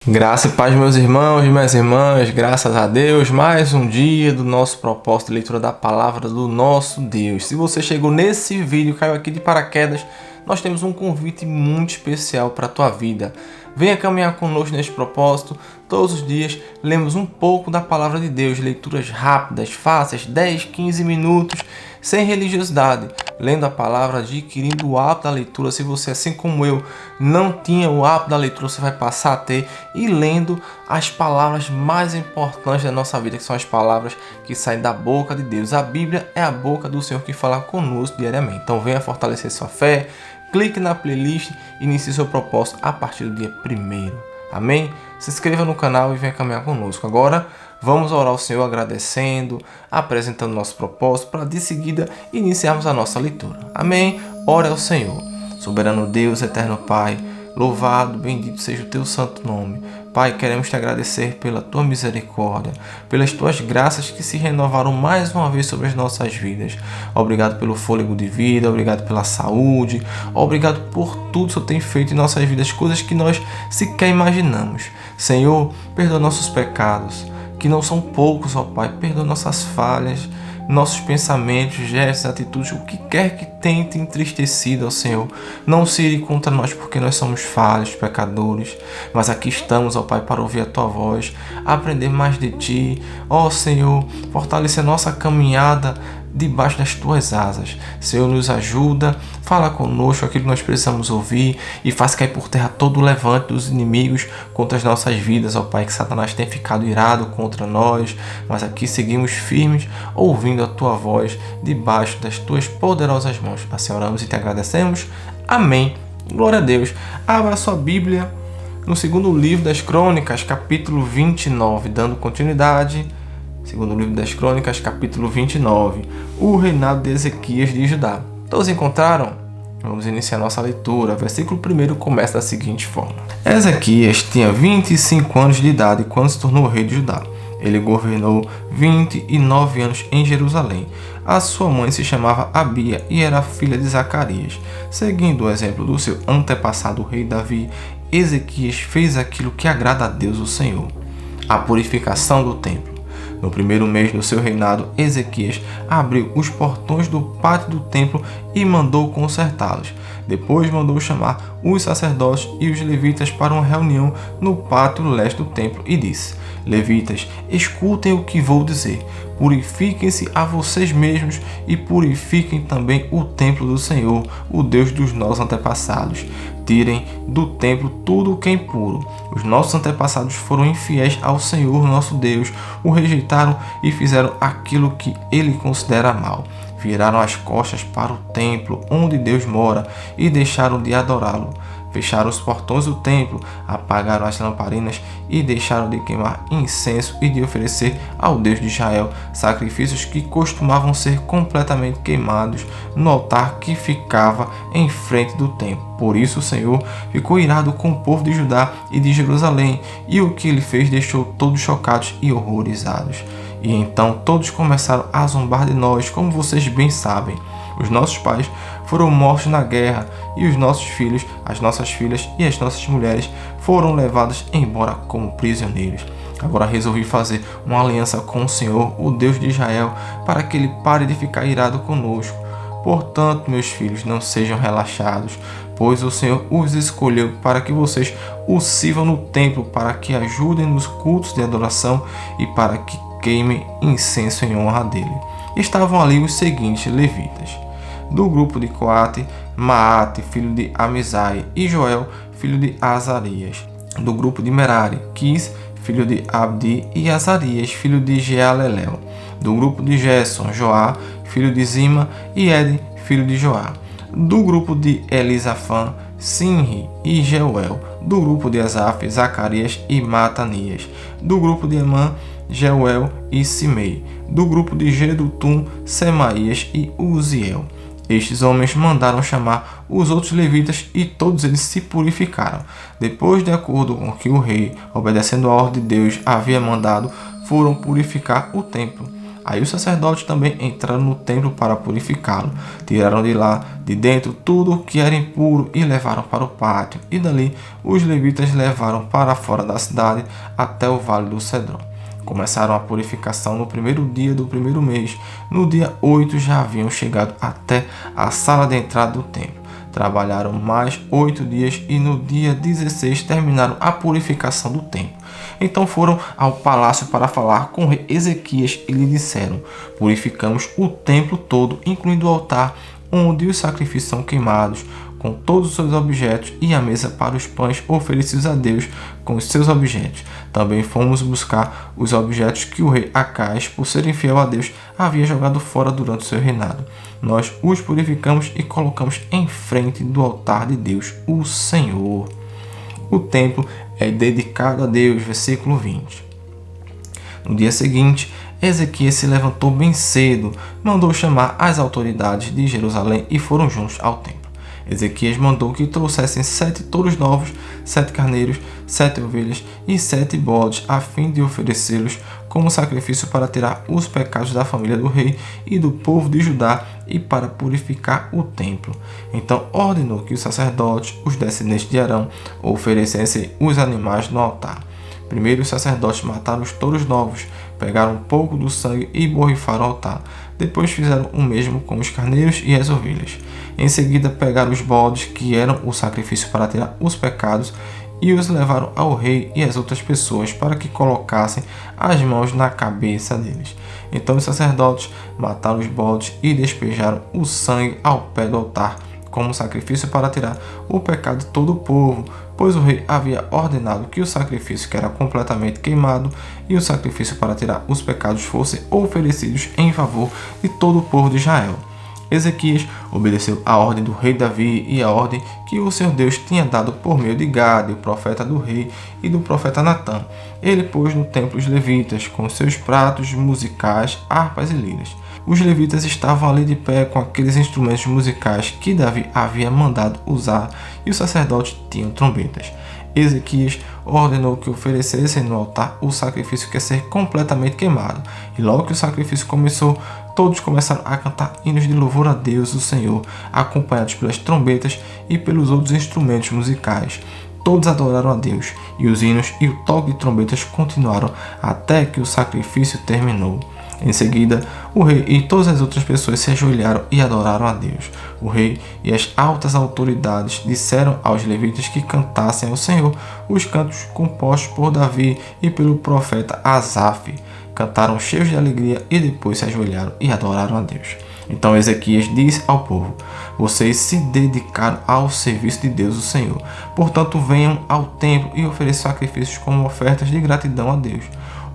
Graça e paz, meus irmãos e minhas irmãs, graças a Deus, mais um dia do nosso propósito de leitura da palavra do nosso Deus. Se você chegou nesse vídeo, caiu aqui de paraquedas, nós temos um convite muito especial para a tua vida. Venha caminhar conosco neste propósito. Todos os dias lemos um pouco da palavra de Deus, leituras rápidas, fáceis, 10, 15 minutos, sem religiosidade, lendo a palavra, adquirindo o hábito da leitura. Se você, assim como eu, não tinha o hábito da leitura, você vai passar a ter, e lendo as palavras mais importantes da nossa vida, que são as palavras que saem da boca de Deus. A Bíblia é a boca do Senhor que fala conosco diariamente. Então venha fortalecer sua fé, clique na playlist e inicie seu propósito a partir do dia 1º. Amém? Se inscreva no canal e venha caminhar conosco. Agora vamos orar ao Senhor agradecendo, apresentando nosso propósito, para de seguida iniciarmos a nossa leitura. Amém? Ore ao Senhor. Soberano Deus, eterno Pai, louvado, bendito seja o teu santo nome. Pai, queremos te agradecer pela tua misericórdia, pelas tuas graças que se renovaram mais uma vez sobre as nossas vidas. Obrigado pelo fôlego de vida, obrigado pela saúde, obrigado por tudo que o Senhor tem feito em nossas vidas, coisas que nós sequer imaginamos. Senhor, perdoa nossos pecados, que não são poucos, ó Pai, perdoa nossas falhas, nossos pensamentos, gestos, atitudes, o que quer que tenha te entristecido, ó Senhor. Não se ire contra nós, porque nós somos falhos, pecadores, mas aqui estamos, ó Pai, para ouvir a Tua voz, aprender mais de Ti, ó Senhor, fortalecer a nossa caminhada debaixo das Tuas asas. Senhor, nos ajuda, fala conosco aquilo que nós precisamos ouvir e faz cair por terra todo o levante dos inimigos contra as nossas vidas, ó Pai, que Satanás tem ficado irado contra nós, mas aqui seguimos firmes, ouvindo a Tua voz debaixo das Tuas poderosas mãos. Assim oramos e te agradecemos. Amém. Glória a Deus. Abra a sua Bíblia no segundo livro das Crônicas, capítulo 29, dando continuidade. Segundo livro das Crônicas, capítulo 29, o reinado de Ezequias de Judá. Todos encontraram? Vamos iniciar nossa leitura. Versículo 1 começa da seguinte forma. Ezequias tinha 25 anos de idade quando se tornou rei de Judá. Ele governou 29 anos em Jerusalém. A sua mãe se chamava Abia e era filha de Zacarias. Seguindo o exemplo do seu antepassado, o rei Davi, Ezequias fez aquilo que agrada a Deus, o Senhor: a purificação do templo. No primeiro mês do seu reinado, Ezequias abriu os portões do pátio do templo e mandou consertá-los. Depois mandou chamar os sacerdotes e os levitas para uma reunião no pátio leste do templo e disse: Levitas, escutem o que vou dizer. Purifiquem-se a vocês mesmos e purifiquem também o templo do Senhor, o Deus dos nossos antepassados. Tirem do templo tudo o que é impuro. Os nossos antepassados foram infiéis ao Senhor nosso Deus, o rejeitaram e fizeram aquilo que ele considera mal. Viraram as costas para o templo onde Deus mora e deixaram de adorá-lo. Fecharam os portões do templo, apagaram as lamparinas e deixaram de queimar incenso e de oferecer ao Deus de Israel sacrifícios que costumavam ser completamente queimados no altar que ficava em frente do templo. Por isso o Senhor ficou irado com o povo de Judá e de Jerusalém, e o que ele fez deixou todos chocados e horrorizados. E então todos começaram a zombar de nós, como vocês bem sabem. Os nossos pais foram mortos na guerra, e os nossos filhos, as nossas filhas e as nossas mulheres foram levados embora como prisioneiros. Agora resolvi fazer uma aliança com o Senhor, o Deus de Israel, para que ele pare de ficar irado conosco. Portanto, meus filhos, não sejam relaxados, pois o Senhor os escolheu para que vocês o sirvam no templo, para que ajudem nos cultos de adoração e para que queimem incenso em honra dele. Estavam ali os seguintes levitas: do grupo de Coate, Maate, filho de Amizai, e Joel, filho de Azarias. Do grupo de Merari, Quis, filho de Abdi, e Azarias, filho de Jealelel. Do grupo de Gerson, Joá, filho de Zima, e Ed, filho de Joá. Do grupo de Elisafã, Sinri e Jeuel. Do grupo de Asaf, Zacarias e Matanias. Do grupo de Emã, Jeuel e Simei. Do grupo de Jedutum, Semaías e Uziel. Estes homens mandaram chamar os outros levitas e todos eles se purificaram. Depois, de acordo com o que o rei, obedecendo a ordem de Deus, havia mandado, foram purificar o templo. Aí os sacerdotes também entraram no templo para purificá-lo. Tiraram de lá, de dentro, tudo o que era impuro e levaram para o pátio. E dali os levitas levaram para fora da cidade até o vale do Cedron. Começaram a purificação no primeiro dia do primeiro mês. No dia 8 já haviam chegado até a sala de entrada do templo. Trabalharam mais 8 dias e no dia 16 terminaram a purificação do templo. Então foram ao palácio para falar com o rei Ezequias e lhe disseram: purificamos o templo todo, incluindo o altar onde os sacrifícios são queimados, com todos os seus objetos, e a mesa para os pães oferecidos a Deus com os seus objetos. Também fomos buscar os objetos que o rei Acais, por ser infiel a Deus, havia jogado fora durante o seu reinado. Nós os purificamos e colocamos em frente do altar de Deus, o Senhor. O templo é dedicado a Deus, versículo 20. No dia seguinte, Ezequias se levantou bem cedo, mandou chamar as autoridades de Jerusalém e foram juntos ao templo. Ezequias mandou que trouxessem 7 touros novos, 7 carneiros, 7 ovelhas e 7 bodes, a fim de oferecê-los como sacrifício para tirar os pecados da família do rei e do povo de Judá e para purificar o templo. Então ordenou que os sacerdotes, os descendentes de Arão, oferecessem os animais no altar. Primeiro os sacerdotes mataram os touros novos, pegaram um pouco do sangue e borrifaram o altar. Depois fizeram o mesmo com os carneiros e as ovelhas. Em seguida pegaram os bodes, que eram o sacrifício para tirar os pecados, e os levaram ao rei e às outras pessoas para que colocassem as mãos na cabeça deles. Então os sacerdotes mataram os bodes e despejaram o sangue ao pé do altar, como sacrifício para tirar o pecado de todo o povo, pois o rei havia ordenado que o sacrifício que era completamente queimado e o sacrifício para tirar os pecados fossem oferecidos em favor de todo o povo de Israel. Ezequias obedeceu a ordem do rei Davi e a ordem que o seu Deus tinha dado por meio de Gade, o profeta do rei, e do profeta Natã. Ele pôs no templo os levitas, com seus pratos musicais, harpas e liras. Os levitas estavam ali de pé com aqueles instrumentos musicais que Davi havia mandado usar, e os sacerdotes tinham trombetas. Ezequias ordenou que oferecessem no altar o sacrifício que ia ser completamente queimado. E logo que o sacrifício começou, todos começaram a cantar hinos de louvor a Deus, o Senhor, acompanhados pelas trombetas e pelos outros instrumentos musicais. Todos adoraram a Deus, e os hinos e o toque de trombetas continuaram até que o sacrifício terminou. Em seguida, o rei e todas as outras pessoas se ajoelharam e adoraram a Deus. O rei e as altas autoridades disseram aos levitas que cantassem ao Senhor os cantos compostos por Davi e pelo profeta Asaf. Cantaram cheios de alegria e depois se ajoelharam e adoraram a Deus. Então Ezequias disse ao povo: vocês se dedicaram ao serviço de Deus, o Senhor. Portanto, venham ao templo e ofereçam sacrifícios como ofertas de gratidão a Deus.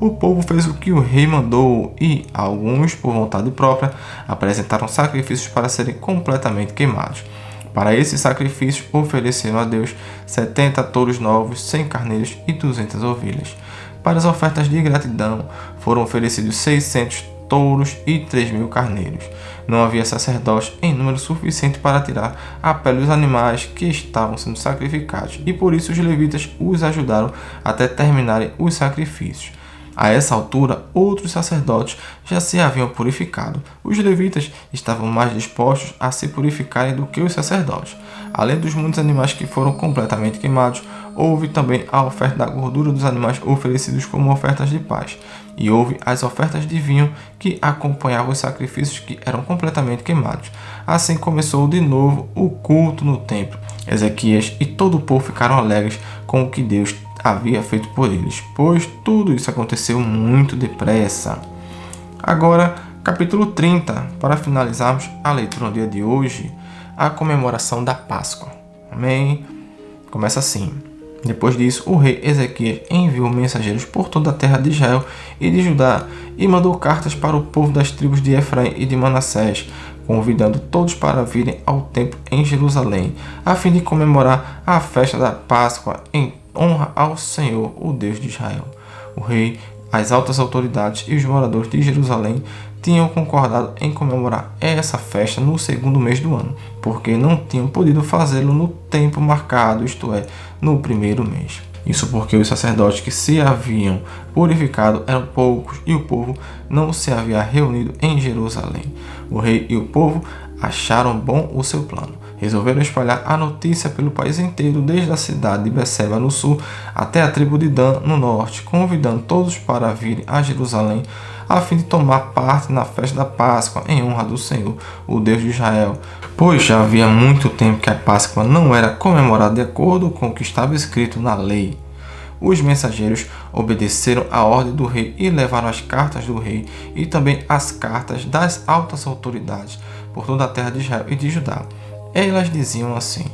O povo fez o que o rei mandou e alguns, por vontade própria, apresentaram sacrifícios para serem completamente queimados. Para esses sacrifícios, ofereceram a Deus 70 touros novos, 100 carneiros e 200 ovelhas. Para as ofertas de gratidão, foram oferecidos 600 touros e 3.000 carneiros. Não havia sacerdotes em número suficiente para tirar a pele dos animais que estavam sendo sacrificados, e por isso os levitas os ajudaram até terminarem os sacrifícios. A essa altura, outros sacerdotes já se haviam purificado. Os levitas estavam mais dispostos a se purificarem do que os sacerdotes. Além dos muitos animais que foram completamente queimados, houve também a oferta da gordura dos animais oferecidos como ofertas de paz. E houve as ofertas de vinho que acompanhavam os sacrifícios que eram completamente queimados. Assim começou de novo o culto no templo. Ezequias e todo o povo ficaram alegres com o que Deus havia feito por eles, pois tudo isso aconteceu muito depressa. Agora, capítulo 30, para finalizarmos a leitura no dia de hoje, a comemoração da Páscoa. Amém? Começa assim. Depois disso, o rei Ezequias enviou mensageiros por toda a terra de Israel e de Judá e mandou cartas para o povo das tribos de Efraim e de Manassés, convidando todos para virem ao templo em Jerusalém, a fim de comemorar a festa da Páscoa em honra ao Senhor, o Deus de Israel. O rei, as altas autoridades e os moradores de Jerusalém tinham concordado em comemorar essa festa no segundo mês do ano, porque não tinham podido fazê-lo no tempo marcado, isto é, no primeiro mês. Isso porque os sacerdotes que se haviam purificado eram poucos e o povo não se havia reunido em Jerusalém. O rei e o povo acharam bom o seu plano. Resolveram espalhar a notícia pelo país inteiro, desde a cidade de Beceba no sul até a tribo de Dan no norte, convidando todos para virem a Jerusalém a fim de tomar parte na festa da Páscoa em honra do Senhor, o Deus de Israel, pois já havia muito tempo que a Páscoa não era comemorada de acordo com o que estava escrito na lei. Os mensageiros obedeceram à ordem do rei e levaram as cartas do rei e também as cartas das altas autoridades por toda a terra de Israel e de Judá. Elas diziam assim: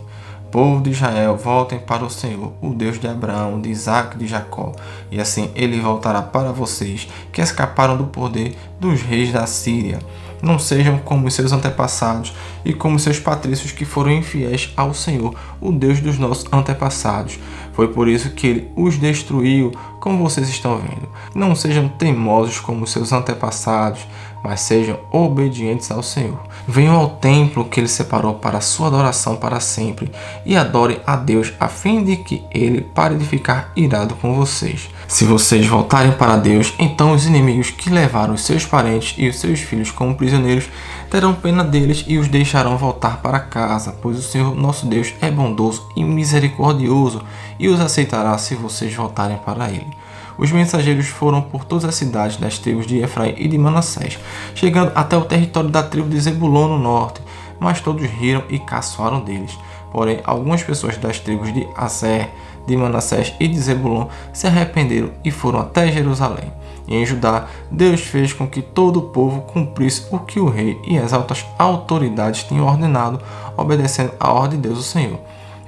povo de Israel, voltem para o Senhor, o Deus de Abraão, de Isaque e de Jacó, e assim ele voltará para vocês, que escaparam do poder dos reis da Síria. Não sejam como os seus antepassados e como seus patrícios que foram infiéis ao Senhor, o Deus dos nossos antepassados. Foi por isso que ele os destruiu, como vocês estão vendo. Não sejam teimosos como seus antepassados, mas sejam obedientes ao Senhor. Venham ao templo que ele separou para a sua adoração para sempre e adorem a Deus, a fim de que ele pare de ficar irado com vocês. Se vocês voltarem para Deus, então os inimigos que levaram os seus parentes e os seus filhos como prisioneiros terão pena deles e os deixarão voltar para casa, pois o Senhor nosso Deus é bondoso e misericordioso e os aceitará se vocês voltarem para ele. Os mensageiros foram por todas as cidades das tribos de Efraim e de Manassés, chegando até o território da tribo de Zebulon no norte, mas todos riram e caçoaram deles. Porém, algumas pessoas das tribos de Aser, de Manassés e de Zebulon se arrependeram e foram até Jerusalém. E em Judá, Deus fez com que todo o povo cumprisse o que o rei e as altas autoridades tinham ordenado, obedecendo à ordem de Deus o Senhor.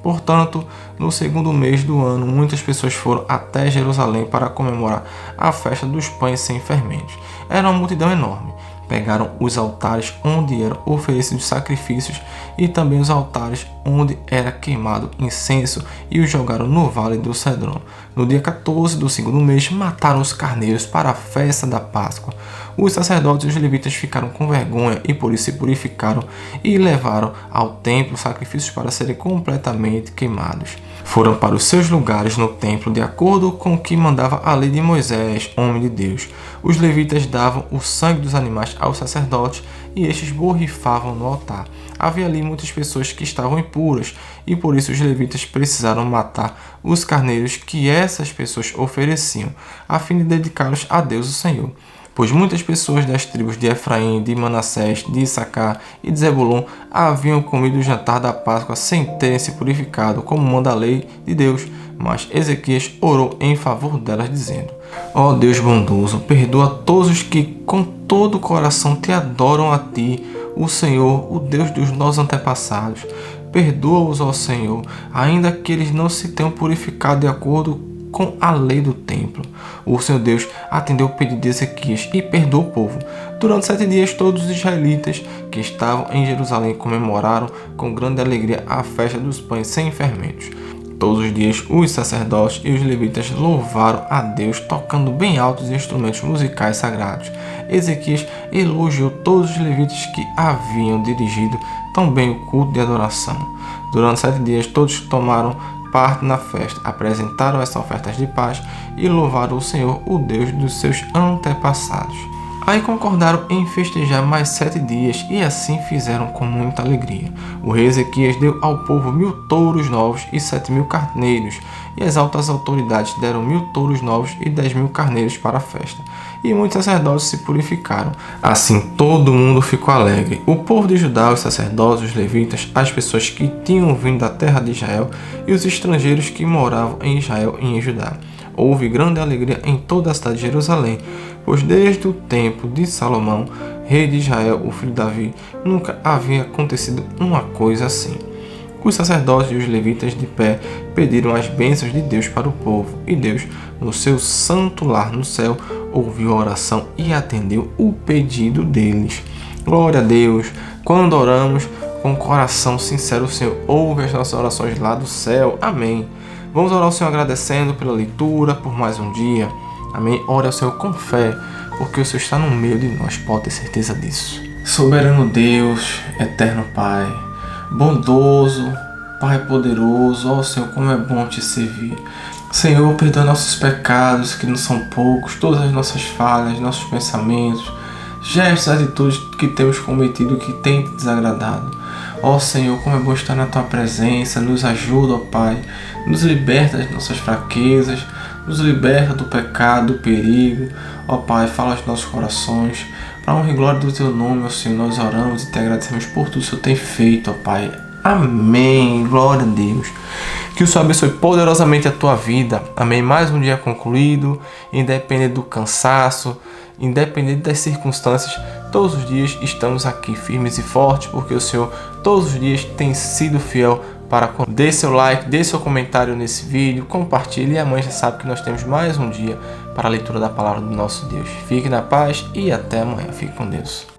Portanto, no segundo mês do ano, muitas pessoas foram até Jerusalém para comemorar a festa dos pães sem fermentos. Era uma multidão enorme. Pegaram os altares onde eram oferecidos sacrifícios e também os altares onde era queimado incenso e os jogaram no vale do Cedron. No dia 14 do segundo mês, mataram os carneiros para a festa da Páscoa. Os sacerdotes e os levitas ficaram com vergonha e por isso se purificaram e levaram ao templo sacrifícios para serem completamente queimados. Foram para os seus lugares no templo de acordo com o que mandava a lei de Moisés, homem de Deus. Os levitas davam o sangue dos animais aos sacerdotes e estes borrifavam no altar. Havia ali muitas pessoas que estavam impuras e por isso os levitas precisaram matar os carneiros que essas pessoas ofereciam, a fim de dedicá-los a Deus o Senhor. Pois muitas pessoas das tribos de Efraim, de Manassés, de Issacar e de Zebulon haviam comido o jantar da Páscoa sem terem se purificado, como manda a lei de Deus. Mas Ezequias orou em favor delas, dizendo: ó Deus bondoso, perdoa todos os que com todo o coração te adoram a ti, o Senhor, o Deus dos nossos antepassados. Perdoa-os, ó Senhor, ainda que eles não se tenham purificado de acordo com a lei do templo. O Senhor Deus atendeu o pedido de Ezequias e perdoou o povo. Durante 7 dias, todos os israelitas que estavam em Jerusalém comemoraram com grande alegria a festa dos pães sem fermentos. Todos os dias, os sacerdotes e os levitas louvaram a Deus, tocando bem altos instrumentos musicais sagrados. Ezequias elogiou todos os levitas que haviam dirigido tão bem o culto de adoração. Durante 7 dias, todos tomaram parte na festa, apresentaram as ofertas de paz e louvaram o Senhor, o Deus dos seus antepassados. Aí concordaram em festejar mais 7 dias e assim fizeram com muita alegria. O rei Ezequias deu ao povo 1000 touros novos e 7.000 carneiros, e as altas autoridades deram 1000 touros novos e 10.000 carneiros para a festa. E muitos sacerdotes se purificaram. Assim todo mundo ficou alegre. O povo de Judá, os sacerdotes, os levitas, as pessoas que tinham vindo da terra de Israel e os estrangeiros que moravam em Israel e em Judá. Houve grande alegria em toda a cidade de Jerusalém, pois desde o tempo de Salomão, rei de Israel, o filho de Davi, nunca havia acontecido uma coisa assim. Os sacerdotes e os levitas de pé pediram as bênçãos de Deus para o povo, e Deus, no seu santo lar no céu, ouviu a oração e atendeu o pedido deles. Glória a Deus! Quando oramos com coração sincero, o Senhor ouve as nossas orações lá do céu. Amém. Vamos orar ao Senhor agradecendo pela leitura, por mais um dia. Amém. Ore ao Senhor com fé, porque o Senhor está no meio de nós, pode ter certeza disso. Soberano Deus, eterno Pai, bondoso, Pai poderoso, ó Senhor, como é bom te servir. Senhor, perdoa nossos pecados, que não são poucos, todas as nossas falhas, nossos pensamentos, gestos, atitudes que temos cometido que tem te desagradado. Ó Senhor, como é bom estar na Tua presença, nos ajuda, ó Pai, nos liberta das nossas fraquezas, nos liberta do pecado, do perigo. Ó Pai, fala aos nossos corações, para a honra e glória do Teu nome, ó Senhor, nós oramos e te agradecemos por tudo que o Senhor tem feito, ó Pai. Amém, glória a Deus. Que o Senhor abençoe poderosamente a tua vida. Amém. Mais um dia concluído, independente do cansaço, independente das circunstâncias, todos os dias estamos aqui firmes e fortes, porque o Senhor todos os dias tem sido fiel para dê seu like, dê seu comentário nesse vídeo, compartilhe e amanhã já sabe que nós temos mais um dia para a leitura da palavra do nosso Deus. Fique na paz e até amanhã. Fique com Deus.